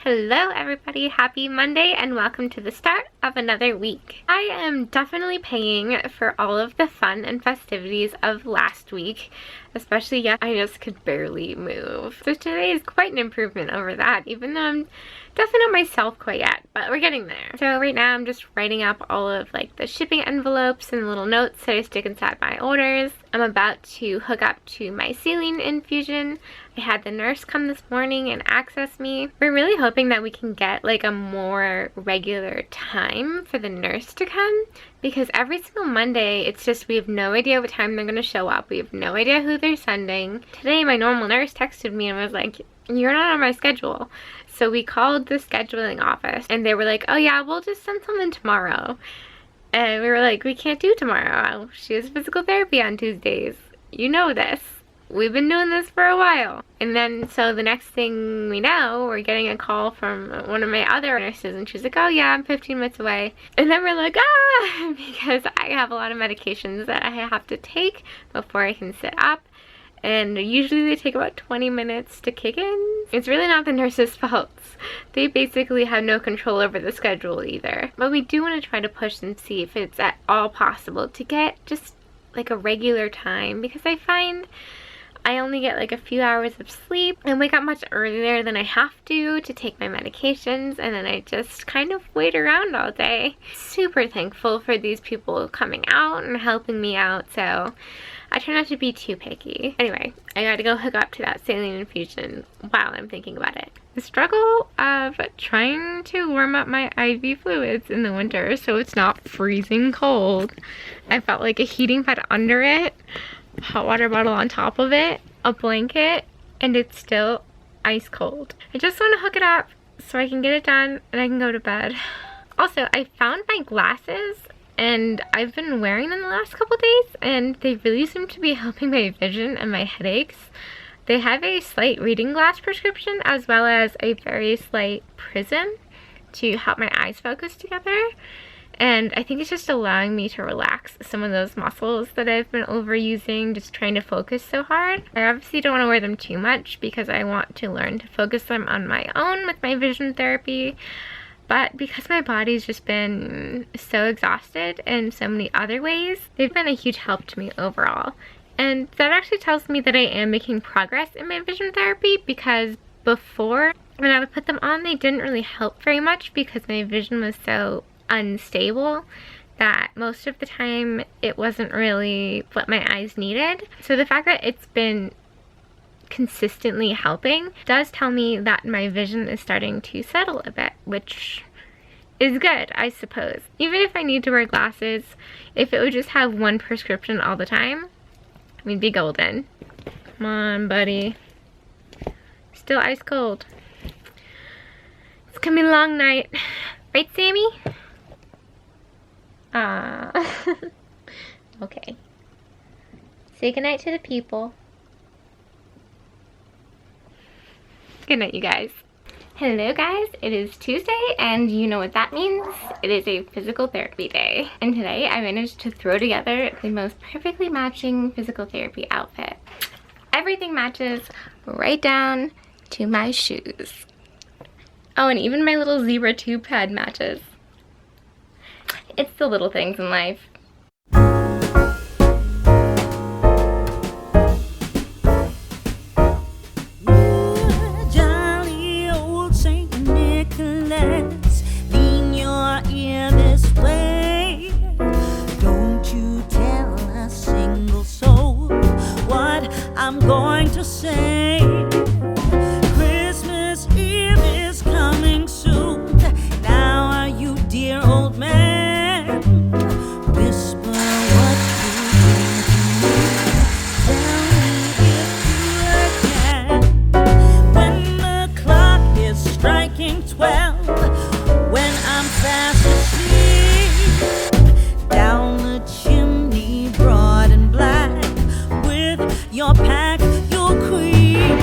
Hello everybody, happy Monday and welcome to the start of another week. I am definitely paying for all of the fun and festivities of last week, especially I just could barely move. So today is quite an improvement over that, even though I'm definitely not myself quite yet, but we're getting there. So right now I'm just writing up all of the shipping envelopes and little notes that I stick inside my orders. I'm about to hook up to my saline infusion. I had the nurse come this morning and access me. We're really hoping that we can get a more regular time for the nurse to come, because every single Monday it's just we have no idea what time they're going to show up. We have no idea who they're sending. Today my normal nurse texted me and was like, "You're not on my schedule." So we called the scheduling office and they were like, "Oh yeah, we'll just send someone tomorrow." And we were like, "We can't do tomorrow. She has physical therapy on Tuesdays. You know this. We've been doing this for a while." And then so the next thing we know, we're getting a call from one of my other nurses and she's like, "Oh yeah, I'm 15 minutes away." And then we're like, because I have a lot of medications that I have to take before I can sit up. And usually they take about 20 minutes to kick in. It's really not the nurse's faults. They basically have no control over the schedule either. But we do want to try to push and see if it's at all possible to get just a regular time, because I find I only get a few hours of sleep and wake up much earlier than I have to take my medications, and then I just kind of wait around all day. Super thankful for these people coming out and helping me out, so I try not to be too picky. Anyway, I gotta go hook up to that saline infusion while I'm thinking about it. The struggle of trying to warm up my IV fluids in the winter so it's not freezing cold. I felt like a heating pad under it, hot water bottle on top of it, a blanket, and it's still ice cold. I just want to hook it up so I can get it done and I can go to bed. Also, I found my glasses and I've been wearing them the last couple days and they really seem to be helping my vision and my headaches. They have a slight reading glass prescription as well as a very slight prism to help my eyes focus together. And I think it's just allowing me to relax some of those muscles that I've been overusing, just trying to focus so hard. I obviously don't want to wear them too much because I want to learn to focus them on my own with my vision therapy. But because my body's just been so exhausted in so many other ways, they've been a huge help to me overall. And that actually tells me that I am making progress in my vision therapy, because before, when I would put them on, they didn't really help very much because my vision was so unstable that most of the time it wasn't really what my eyes needed. So the fact that it's been consistently helping does tell me that my vision is starting to settle a bit, which is good, I suppose. Even if I need to wear glasses, if it would just have one prescription all the time, we'd be golden. Come on, buddy. Still ice cold. It's gonna be a long night. Right, Sammy? Okay. Say goodnight to the people. Good night, you guys. Hello guys, it is Tuesday and you know what that means. It is a physical therapy day. And today I managed to throw together the most perfectly matching physical therapy outfit. Everything matches right down to my shoes. Oh, and even my little zebra tube pad matches. It's the little things in life. I'm going to say Christmas Eve is coming soon. Now are you, dear old man? Whisper what you think to me. Tell me if you can. When the clock is striking 12, when I'm fast asleep, down the chimney broad and black, with your pack, your queen.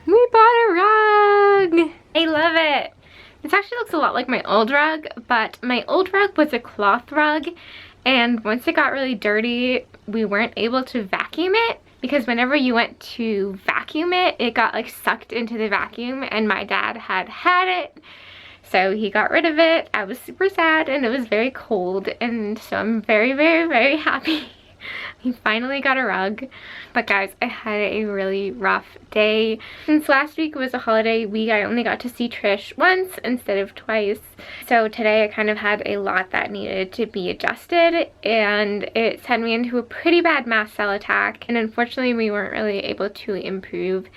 We bought a rug! I love it! This actually looks a lot like my old rug, but my old rug was a cloth rug, and once it got really dirty, we weren't able to vacuum it, because whenever you went to vacuum it, it got like sucked into the vacuum, and my dad had it. So he got rid of it. I was super sad, and it was very cold, and so I'm very, very, very happy he finally got a rug. But guys, I had a really rough day. Since last week was a holiday week, I only got to see Trish once instead of twice. So today I kind of had a lot that needed to be adjusted, and it sent me into a pretty bad mast cell attack, and unfortunately we weren't really able to improve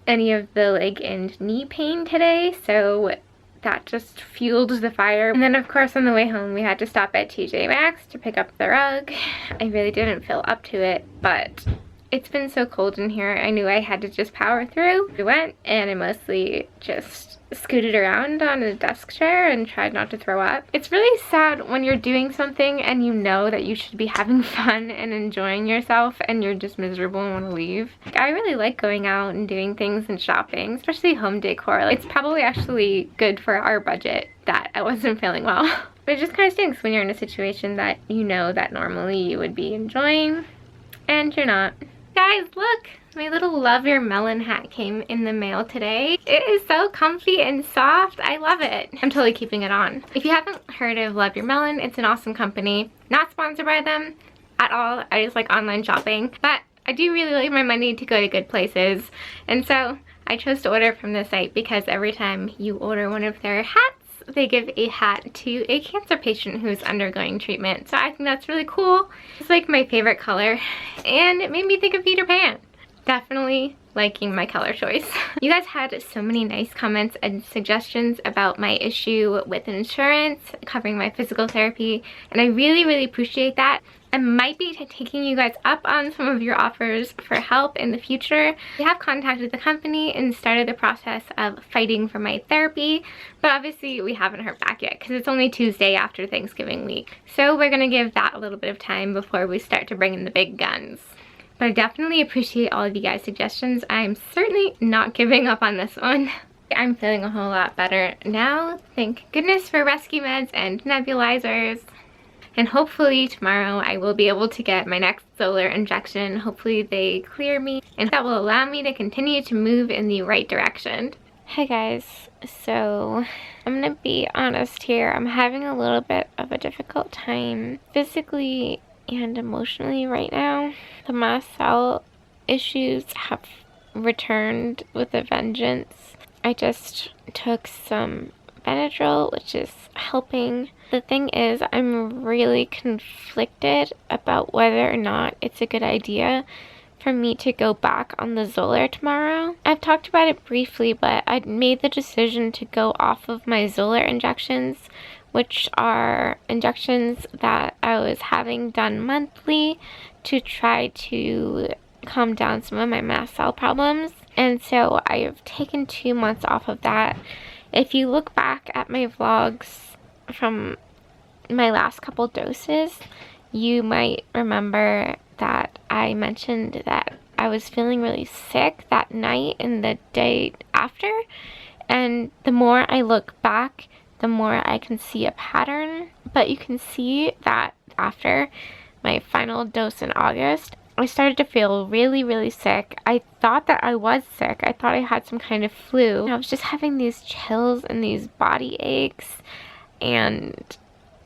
any of the leg and knee pain today, so that just fueled the fire. And then of course on the way home we had to stop at TJ Maxx to pick up the rug. I really didn't feel up to it, but it's been so cold in here, I knew I had to just power through. We went, and I mostly just scooted around on a desk chair and tried not to throw up. It's really sad when you're doing something and you know that you should be having fun and enjoying yourself, and you're just miserable and want to leave. Like, I really like going out and doing things and shopping, especially home decor. Like, it's probably actually good for our budget that I wasn't feeling well. But it just kind of stinks when you're in a situation that you know that normally you would be enjoying and you're not. Guys, look! My little Love Your Melon hat came in the mail today. It is so comfy and soft. I love it. I'm totally keeping it on. If you haven't heard of Love Your Melon, it's an awesome company. Not sponsored by them at all. I just like online shopping. But I do really like my money to go to good places. And so I chose to order from the site because every time you order one of their hats, they give a hat to a cancer patient who's undergoing treatment. So I think that's really cool. It's like my favorite color, and it made me think of Peter Pan. Definitely liking my color choice. You guys had so many nice comments and suggestions about my issue with insurance covering my physical therapy, and I really, really appreciate that. I might be taking you guys up on some of your offers for help in the future. We have contacted the company and started the process of fighting for my therapy, but obviously we haven't heard back yet because it's only Tuesday after Thanksgiving week. So we're gonna give that a little bit of time before we start to bring in the big guns. But I definitely appreciate all of you guys' suggestions. I'm certainly not giving up on this one. I'm feeling a whole lot better now. Thank goodness for rescue meds and nebulizers. And hopefully tomorrow I will be able to get my next solar injection. Hopefully they clear me, and that will allow me to continue to move in the right direction. Hi guys, so I'm gonna be honest here. I'm having a little bit of a difficult time physically and emotionally right now. The mast cell issues have returned with a vengeance. I just took some Benadryl, which is helping. The thing is, I'm really conflicted about whether or not it's a good idea for me to go back on the Zolar tomorrow. I've talked about it briefly, but I made the decision to go off of my Zolar injections, which are injections that I was having done monthly to try to calm down some of my mast cell problems. And so I have taken 2 months off of that. If you look back at my vlogs from my last couple doses, you might remember that I mentioned that I was feeling really sick that night and the day after. And the more I look back, the more I can see a pattern. But you can see that after my final dose in August, I started to feel really, really sick. I thought that I was sick. I thought I had some kind of flu. I was just having these chills and these body aches, and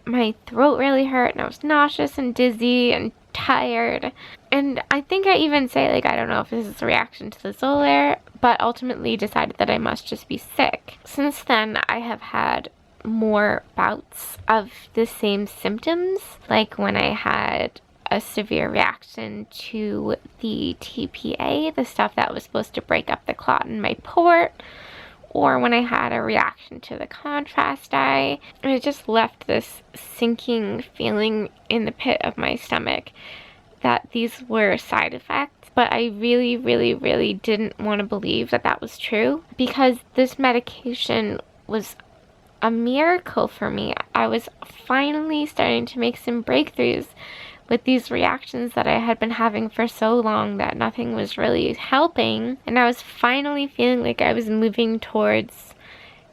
my throat really hurt, and I was nauseous and dizzy and tired. And I think I even say, like, I don't know if this is a reaction to the Zolar, but ultimately decided that I must just be sick. Since then, I have had more bouts of the same symptoms, like when I had a severe reaction to the TPA, the stuff that was supposed to break up the clot in my port, or when I had a reaction to the contrast dye. And it just left this sinking feeling in the pit of my stomach that these were side effects. But I really, really, really didn't want to believe that that was true, because this medication was a miracle for me. I was finally starting to make some breakthroughs with these reactions that I had been having for so long that nothing was really helping. And I was finally feeling like I was moving towards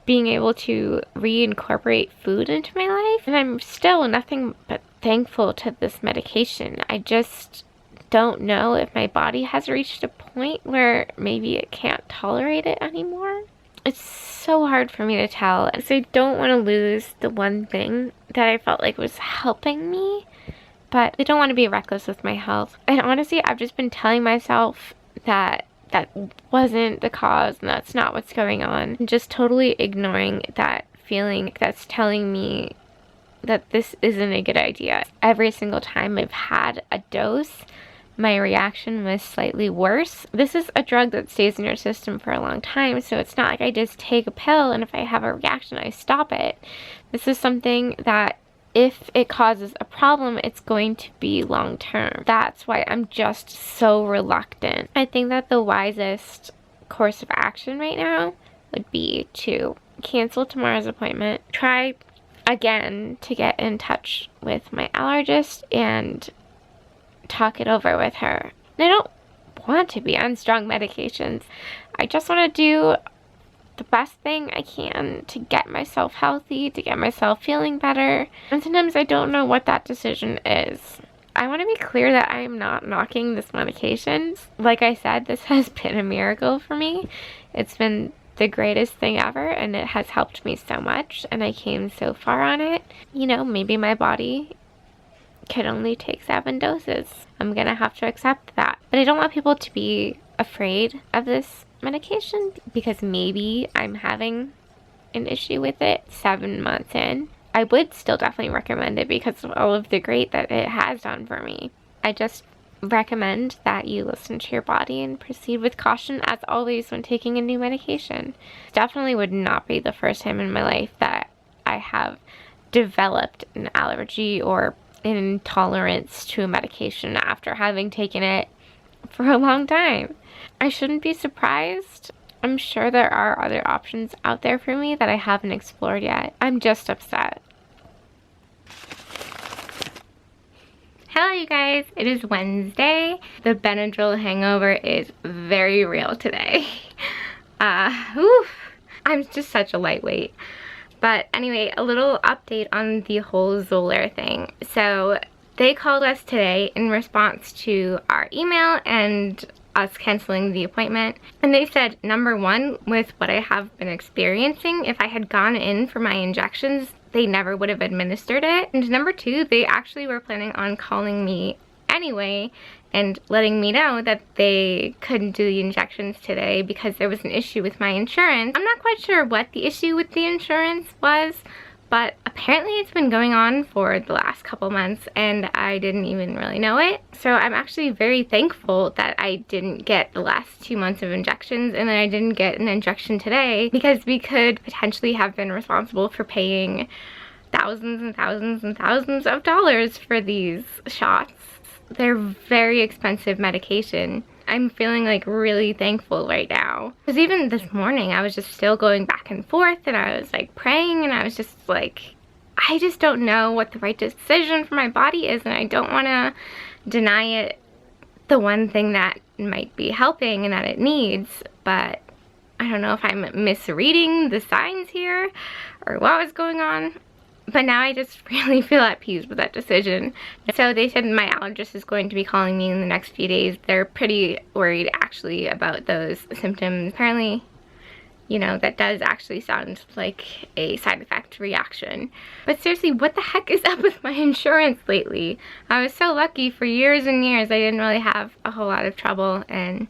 being able to reincorporate food into my life. And I'm still nothing but thankful to this medication. I just don't know if my body has reached a point where maybe it can't tolerate it anymore. It's so hard for me to tell. So I don't want to lose the one thing that I felt like was helping me, but I don't want to be reckless with my health. And honestly, I've just been telling myself that that wasn't the cause and that's not what's going on. And just totally ignoring that feeling that's telling me that this isn't a good idea. Every single time I've had a dose, my reaction was slightly worse. This is a drug that stays in your system for a long time, so it's not like I just take a pill and if I have a reaction, I stop it. This is something that if it causes a problem, it's going to be long term. That's why I'm just so reluctant. I think that the wisest course of action right now would be to cancel tomorrow's appointment, try again to get in touch with my allergist and talk it over with her. And I don't want to be on strong medications. I just want to do the best thing I can to get myself healthy, to get myself feeling better. And sometimes I don't know what that decision is. I want to be clear that I am not knocking this medication. Like I said, this has been a miracle for me. It's been the greatest thing ever, and it has helped me so much, and I came so far on it. You know, maybe my body could only take 7 doses. I'm gonna have to accept that. But I don't want people to be afraid of this medication because maybe I'm having an issue with it 7 months in. I would still definitely recommend it because of all of the great that it has done for me. I just recommend that you listen to your body and proceed with caution as always when taking a new medication. Definitely would not be the first time in my life that I have developed an allergy or an intolerance to a medication after having taken it for a long time. I shouldn't be surprised. I'm sure there are other options out there for me that I haven't explored yet. I'm just upset. Hello you guys, it is Wednesday. The Benadryl hangover is very real today. I'm just such a lightweight. But anyway, a little update on the whole Xolair thing. So they called us today in response to our email and us canceling the appointment. And they said, number one, with what I have been experiencing, if I had gone in for my injections, they never would have administered it. And number two, they actually were planning on calling me anyway and letting me know that they couldn't do the injections today because there was an issue with my insurance. I'm not quite sure what the issue with the insurance was, but apparently it's been going on for the last couple months and I didn't even really know it. So I'm actually very thankful that I didn't get the last 2 months of injections and then I didn't get an injection today because we could potentially have been responsible for paying thousands and thousands and thousands of dollars for these shots. They're very expensive medication. I'm feeling like really thankful right now. Because even this morning I was just still going back and forth and I was like praying and I was just like, I just don't know what the right decision for my body is and I don't want to deny it the one thing that might be helping and that it needs, but I don't know if I'm misreading the signs here or what was going on. But now I just really feel at peace with that decision. So they said my allergist is going to be calling me in the next few days. They're pretty worried actually about those symptoms. Apparently, you know, that does actually sound like a side effect reaction. But seriously, what the heck is up with my insurance lately? I was so lucky for years and years. I didn't really have a whole lot of trouble and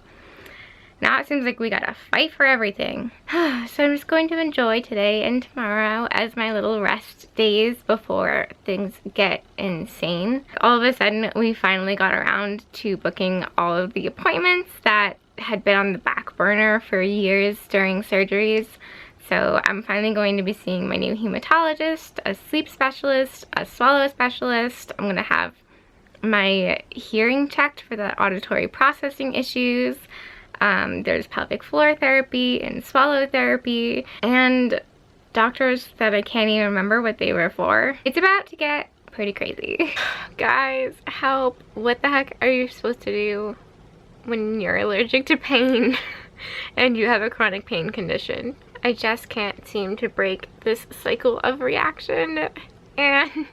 now it seems like we gotta fight for everything. So I'm just going to enjoy today and tomorrow as my little rest days before things get insane. All of a sudden, we finally got around to booking all of the appointments that had been on the back burner for years during surgeries. So I'm finally going to be seeing my new hematologist, a sleep specialist, a swallow specialist. I'm gonna have my hearing checked for the auditory processing issues. There's pelvic floor therapy and swallow therapy and doctors that I can't even remember what they were for. It's about to get pretty crazy. Guys, help. What the heck are you supposed to do when you're allergic to pain and you have a chronic pain condition? I just can't seem to break this cycle of reaction and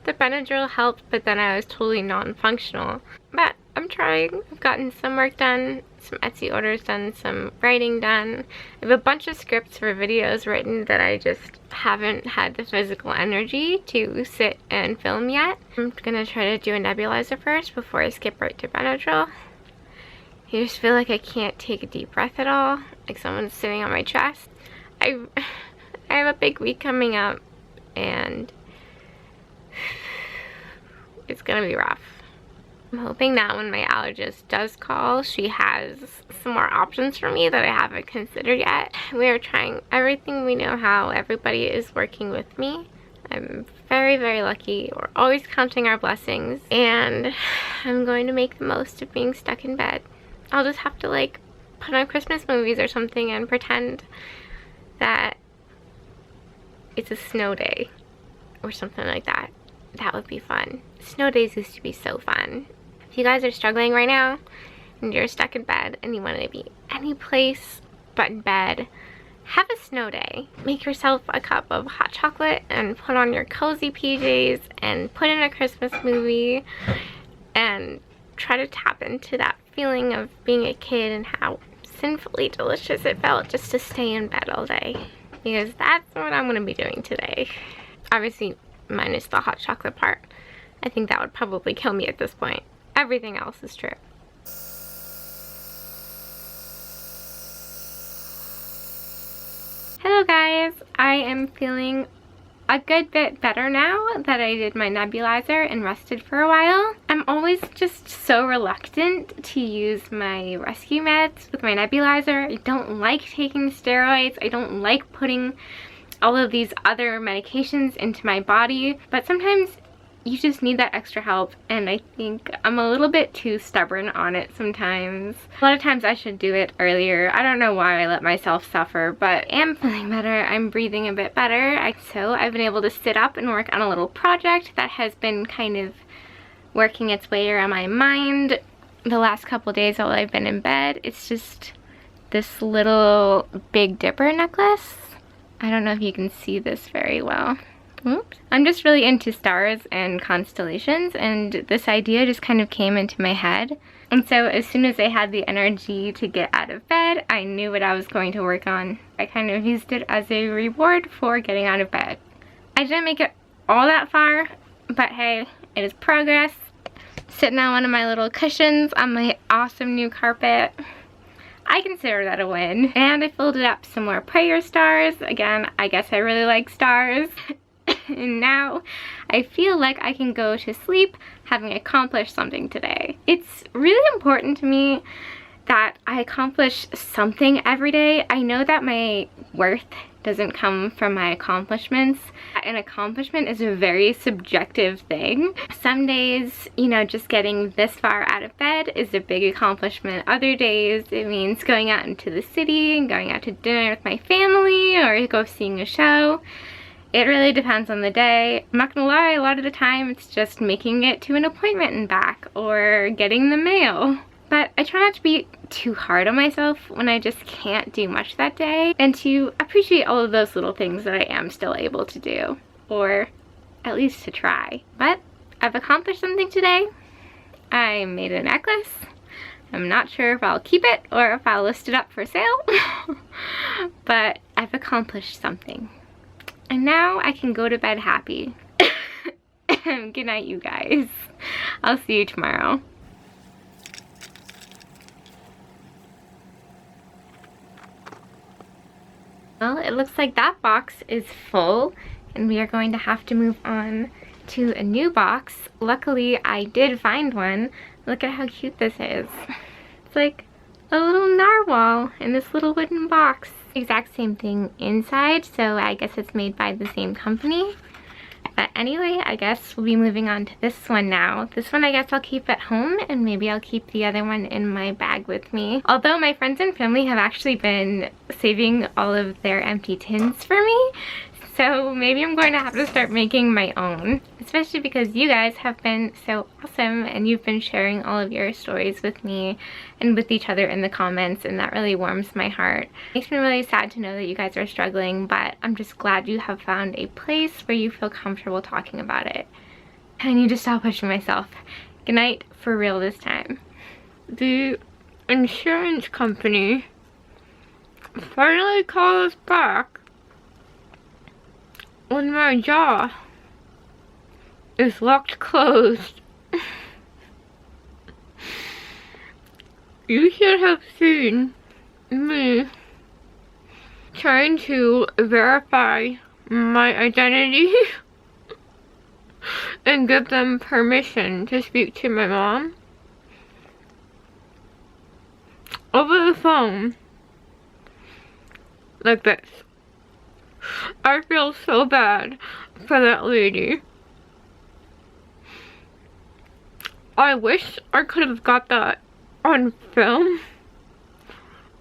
the Benadryl helped, but then I was totally non-functional. But I'm I'm trying. I've gotten some work done, some Etsy orders done, some writing done. I have a bunch of scripts for videos written that I just haven't had the physical energy to sit and film yet. I'm gonna try to do a nebulizer first before I skip right to Benadryl. I just feel like I can't take a deep breath at all, like someone's sitting on my chest. I have a big week coming up, and it's gonna be rough. I'm hoping that when my allergist does call, she has some more options for me that I haven't considered yet. We are trying everything we know how. Everybody is working with me. I'm very, very lucky. We're always counting our blessings, and I'm going to make the most of being stuck in bed. I'll just have to like put on Christmas movies or something and pretend that it's a snow day or something like that. That would be fun. Snow days used to be so fun. If you guys are struggling right now and you're stuck in bed and you want to be any place but in bed, have a snow day. Make yourself a cup of hot chocolate and put on your cozy PJs and put in a Christmas movie and try to tap into that feeling of being a kid and how sinfully delicious it felt just to stay in bed all day. Because that's what I'm going to be doing today. Obviously, minus the hot chocolate part. I think that would probably kill me at this point. Everything else is true. Hello guys, I am feeling a good bit better now that I did my nebulizer and rested for a while. I'm always just so reluctant to use my rescue meds with my nebulizer. I don't like taking steroids. I don't like putting all of these other medications into my body, but sometimes you just need that extra help, and I think I'm a little bit too stubborn on it sometimes. A lot of times I should do it earlier. I don't know why I let myself suffer, but I am feeling better. I'm breathing a bit better. So I've been able to sit up and work on a little project that has been kind of working its way around my mind the last couple days while I've been in bed. It's just this little Big Dipper necklace. I don't know if you can see this very well. Oops. I'm just really into stars and constellations, and this idea just kind of came into my head. And so as soon as I had the energy to get out of bed, I knew what I was going to work on. I kind of used it as a reward for getting out of bed. I didn't make it all that far, but hey, it is progress. Sitting on one of my little cushions on my awesome new carpet. I consider that a win. And I filled it up some more prayer stars. Again, I guess I really like stars. And now I feel like I can go to sleep having accomplished something today. It's really important to me that I accomplish something every day. I know that my worth doesn't come from my accomplishments. An accomplishment is a very subjective thing. Some days, you know, just getting this far out of bed is a big accomplishment. Other days, it means going out into the city and going out to dinner with my family or go seeing a show. It really depends on the day. I'm not gonna lie, a lot of the time it's just making it to an appointment and back or getting the mail. But I try not to be too hard on myself when I just can't do much that day, and to appreciate all of those little things that I am still able to do, or at least to try. But I've accomplished something today. I made a necklace. I'm not sure if I'll keep it or if I'll list it up for sale, but I've accomplished something. And now I can go to bed happy. Good night, you guys. I'll see you tomorrow. Well, it looks like that box is full, and we are going to have to move on to a new box. Luckily, I did find one. Look at how cute this is. It's like a little narwhal in this little wooden box. Exact same thing inside, so I guess it's made by the same company. But anyway, I guess we'll be moving on to this one now. This one I guess I'll keep at home, and maybe I'll keep the other one in my bag with me. Although my friends and family have actually been saving all of their empty tins for me, so maybe I'm going to have to start making my own. Especially because you guys have been so awesome, and you've been sharing all of your stories with me and with each other in the comments, and that really warms my heart. It makes me really sad to know that you guys are struggling, but I'm just glad you have found a place where you feel comfortable talking about it. I need to stop pushing myself. Good night, for real this time. the insurance company finally called us back when my jaw is locked closed. You should have seen me trying to verify my identity and give them permission to speak to my mom over the phone like this. I feel so bad for that lady. I wish I could have got that on film,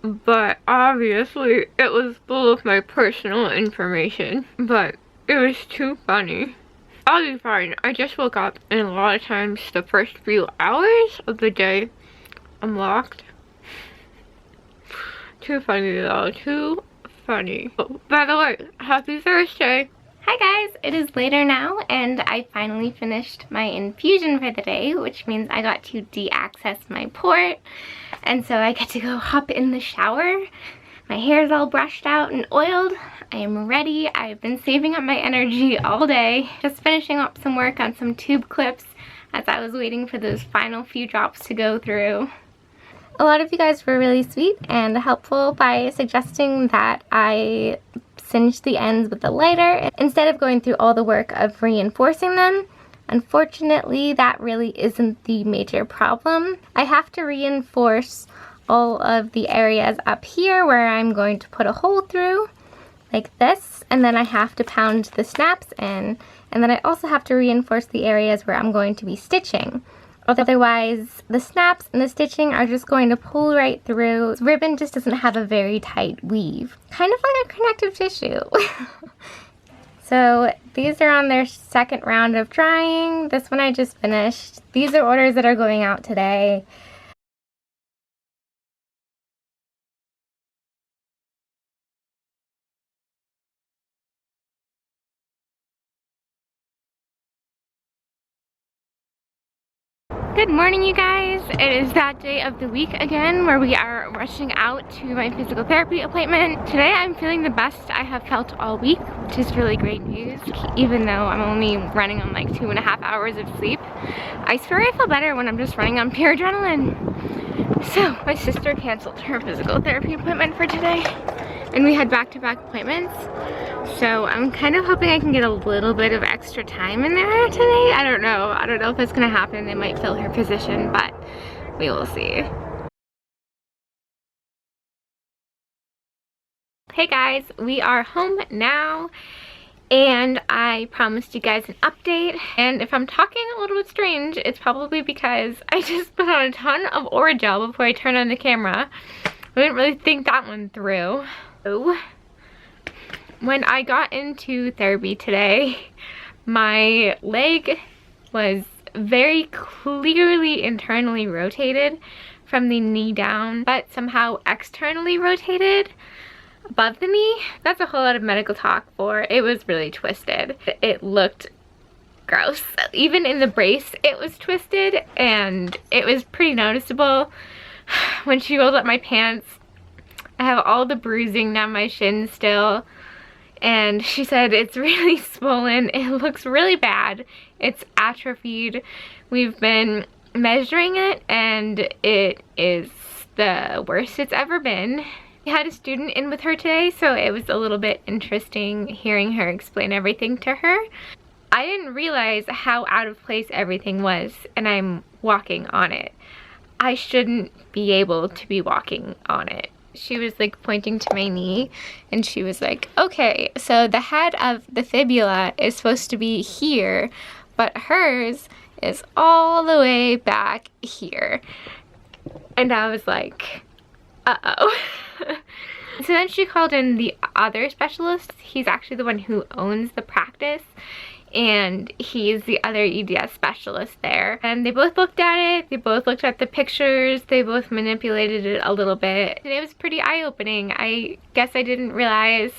but obviously it was full of my personal information, but it was too funny. I'll be fine. I just woke up, and a lot of times the first few hours of the day I'm locked. Too funny though, too funny. Oh, by the way, happy Thursday. Hi guys, it is later now and I finally finished my infusion for the day, which means I got to de-access my port, and so I get to go hop in the shower. My hair is all brushed out and oiled. I am ready. I've been saving up my energy all day, just finishing up some work on some tube clips as I was waiting for those final few drops to go through. A lot of you guys were really sweet and helpful by suggesting that I singe the ends with the lighter instead of going through all the work of reinforcing them. Unfortunately, that really isn't the major problem. I have to reinforce all of the areas up here where I'm going to put a hole through, like this, and then I have to pound the snaps in, and then I also have to reinforce the areas where I'm going to be stitching. Otherwise, the snaps and the stitching are just going to pull right through. This ribbon just doesn't have a very tight weave. Kind of like a connective tissue. So these are on their second round of drying. This one I just finished. These are orders that are going out today. Good morning, you guys. It is that day of the week again where we are rushing out to my physical therapy appointment. Today I'm feeling the best I have felt all week, which is really great news, even though I'm only running on like 2.5 hours of sleep. I swear I feel better when I'm just running on pure adrenaline. So my sister canceled her physical therapy appointment for today, and we had back-to-back appointments. So I'm kind of hoping I can get a little bit of extra time in there today. I don't know if that's gonna happen. They might fill her position, but we will see. Hey guys, we are home now, and I promised you guys an update. And if I'm talking a little bit strange, it's probably because I just put on a ton of Orajel before I turned on the camera. I didn't really think that one through. So, when I got into therapy today, my leg was very clearly internally rotated from the knee down, but somehow externally rotated above the knee. That's a whole lot of medical talk for it was really twisted. It looked gross. Even in the brace, it was twisted, and it was pretty noticeable. When she rolled up my pants, I have all the bruising down my shin still, and she said it's really swollen. It looks really bad. It's atrophied. We've been measuring it, and it is the worst it's ever been. We had a student in with her today, so it was a little bit interesting hearing her explain everything to her. I didn't realize how out of place everything was, and I'm walking on it. I shouldn't be able to be walking on it. She was like pointing to my knee, and she was like, okay, so the head of the fibula is supposed to be here, but hers is all the way back here. And I was like, uh-oh. So then she called in the other specialist. He's actually the one who owns the practice, and he's the other EDS specialist there. And they both looked at it, they both looked at the pictures, they both manipulated it a little bit. And it was pretty eye-opening. I guess I didn't realize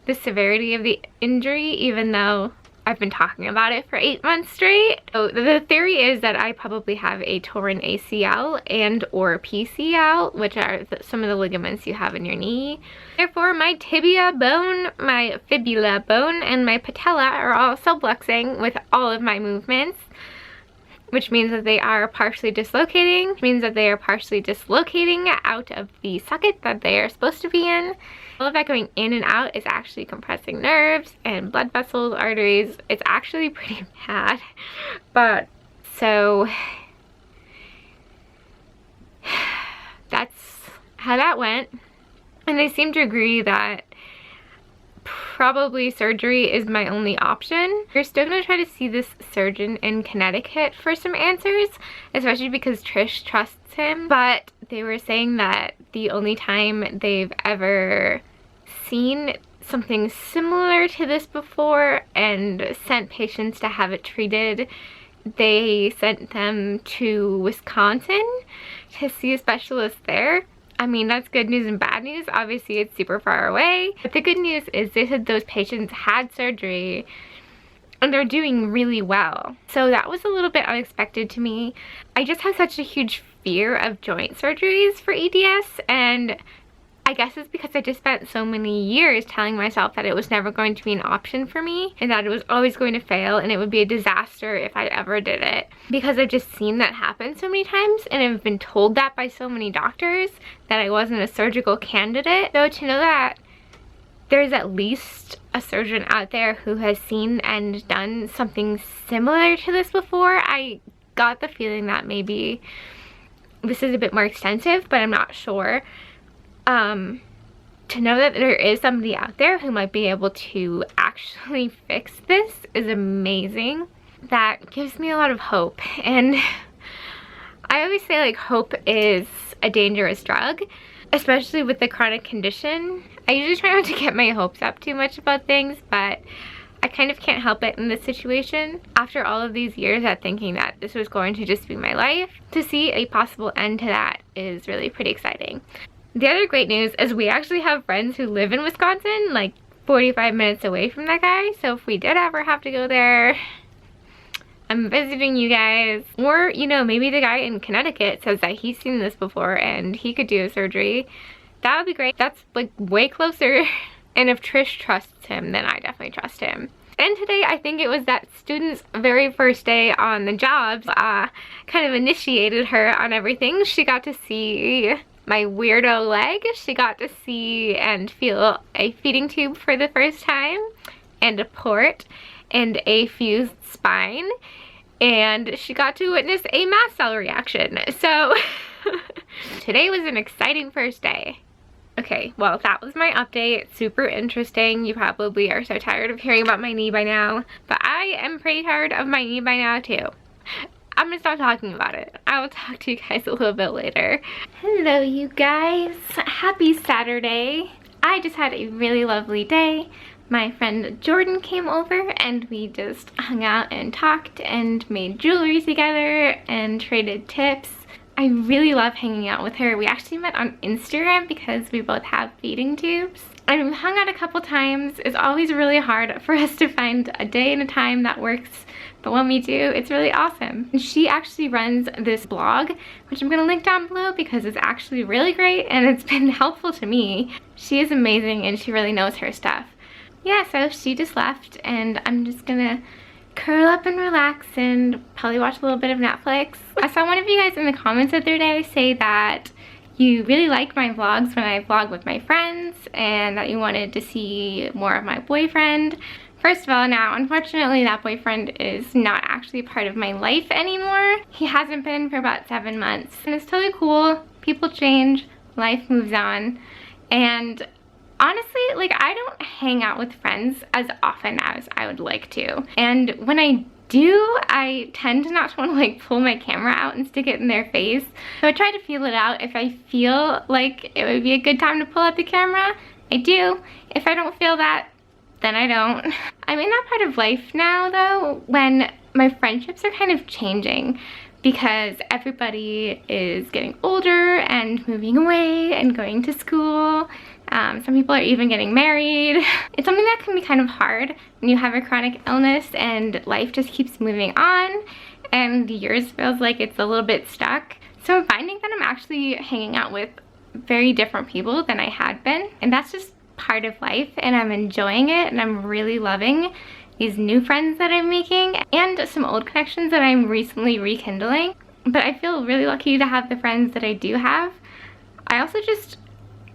the severity of the injury, even though I've been talking about it for 8 months straight. So the theory is that I probably have a torn ACL and or PCL, which are some of the ligaments you have in your knee. Therefore, my tibia bone, my fibula bone, and my patella are all subluxing with all of my movements, which means that they are partially dislocating, which means that they are partially dislocating out of the socket that they are supposed to be in. All of that going in and out is actually compressing nerves and blood vessels, arteries. It's actually pretty bad. But so that's how that went. And they seem to agree that probably surgery is my only option. We're still gonna try to see this surgeon in Connecticut for some answers, especially because Trish trusts him. But they were saying that the only time they've ever seen something similar to this before and sent patients to have it treated, they sent them to Wisconsin to see a specialist there. I mean, that's good news and bad news. Obviously, it's super far away. But the good news is they said those patients had surgery and they're doing really well. So that was a little bit unexpected to me. I just have such a huge fear of joint surgeries for EDS, and I guess it's because I just spent so many years telling myself that it was never going to be an option for me and that it was always going to fail and it would be a disaster if I ever did it. Because I've just seen that happen so many times and I've been told that by so many doctors that I wasn't a surgical candidate. So to know that there's at least a surgeon out there who has seen and done something similar to this before, I got the feeling that maybe this is a bit more extensive, but I'm not sure. To know that there is somebody out there who might be able to actually fix this is amazing. That gives me a lot of hope. And I always say, like, hope is a dangerous drug, especially with the chronic condition. I usually try not to get my hopes up too much about things, but I kind of can't help it in this situation. After all of these years at thinking that this was going to just be my life, to see a possible end to that is really pretty exciting. The other great news is we actually have friends who live in Wisconsin, like 45 minutes away from that guy. So if we did ever have to go there, I'm visiting you guys. Or, you know, maybe the guy in Connecticut says that he's seen this before and he could do a surgery. That would be great. That's like way closer. And if Trish trusts him, then I definitely trust him. And today, I think it was that student's very first day on the job, kind of initiated her on everything. She got to see my weirdo leg. She got to see and feel a feeding tube for the first time, and a port, and a fused spine, and she got to witness a mast cell reaction. So today was an exciting first day. Okay, well, that was my update. Super interesting. You probably are so tired of hearing about my knee by now, but I am pretty tired of my knee by now too. I'm gonna stop talking about it. I will talk to you guys a little bit later. Hello, you guys. Happy Saturday. I just had a really lovely day. My friend Jordan came over and we just hung out and talked and made jewelry together and traded tips. I really love hanging out with her. We actually met on Instagram because we both have feeding tubes. And we've hung out a couple times. It's always really hard for us to find a day and a time that works, but when we do, it's really awesome. And she actually runs this blog, which I'm gonna link down below because it's actually really great and it's been helpful to me. She is amazing and she really knows her stuff. Yeah, so she just left and I'm just gonna curl up and relax and probably watch a little bit of Netflix. I saw one of you guys in the comments the other day say that you really like my vlogs when I vlog with my friends and that you wanted to see more of my boyfriend. First of all, now, unfortunately, that boyfriend is not actually part of my life anymore. He hasn't been for about 7 months. And it's totally cool. People change. Life moves on. And honestly, like, I don't hang out with friends as often as I would like to. And when I do, I tend to not want to like pull my camera out and stick it in their face. So I try to feel it out. If I feel like it would be a good time to pull out the camera, I do. If I don't feel that, then I don't. I'm in that part of life now though, when my friendships are kind of changing because everybody is getting older and moving away and going to school Some people are even getting married. It's something that can be kind of hard when you have a chronic illness and life just keeps moving on and yours feels like it's a little bit stuck. So I'm finding that I'm actually hanging out with very different people than I had been, and that's just part of life, and I'm enjoying it, and I'm really loving these new friends that I'm making and some old connections that I'm recently rekindling. But I feel really lucky to have the friends that I do have. I also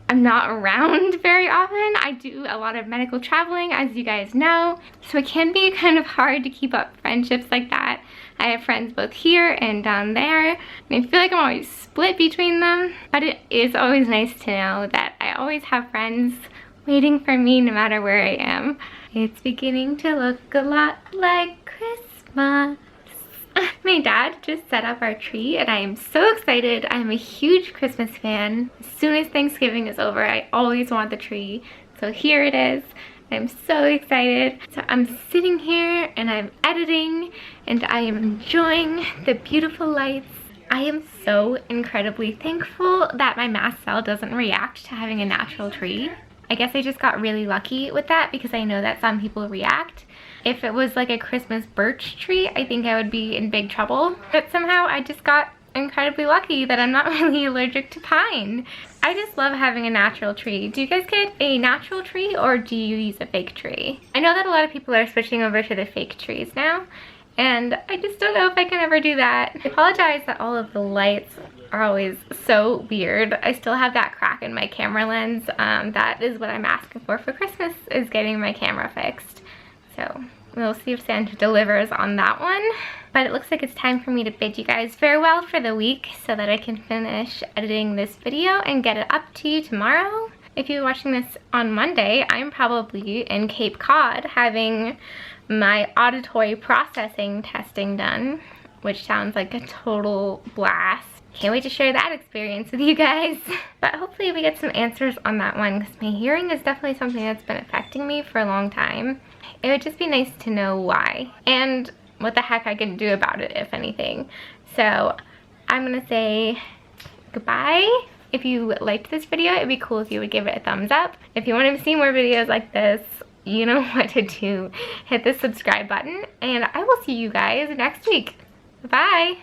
I'm not around very often. I do a lot of medical traveling, as you guys know, so it can be kind of hard to keep up friendships like that. I have friends both here and down there, and I feel like I'm always split between them, but it is always nice to know that I always have friends waiting for me no matter where I am. It's beginning to look a lot like Christmas. My dad just set up our tree and I am so excited. I'm a huge Christmas fan. As soon as Thanksgiving is over, I always want the tree. So here it is. I'm so excited. So I'm sitting here and I'm editing and I am enjoying the beautiful lights. I am so incredibly thankful that my mast cell doesn't react to having a natural tree. I guess I just got really lucky with that because I know that some people react. If it was like a Christmas birch tree, I think I would be in big trouble. But somehow I just got incredibly lucky that I'm not really allergic to pine. I just love having a natural tree. Do you guys get a natural tree or do you use a fake tree? I know that a lot of people are switching over to the fake trees now, and I just don't know if I can ever do that. I apologize that all of the lights are always so weird. I still have that crack in my camera lens. That is what I'm asking for Christmas, is getting my camera fixed. So we'll see if Santa delivers on that one. But it looks like it's time for me to bid you guys farewell for the week so that I can finish editing this video and get it up to you tomorrow. If you're watching this on Monday, I'm probably in Cape Cod having my auditory processing testing done, which sounds like a total blast. Can't wait to share that experience with you guys. But hopefully we get some answers on that one because my hearing is definitely something that's been affecting me for a long time. It would just be nice to know why and what the heck I can do about it, if anything. So I'm gonna say goodbye. If you liked this video, it'd be cool if you would give it a thumbs up. If you want to see more videos like this, you know what to do. Hit the subscribe button, and I will see you guys next week. Bye.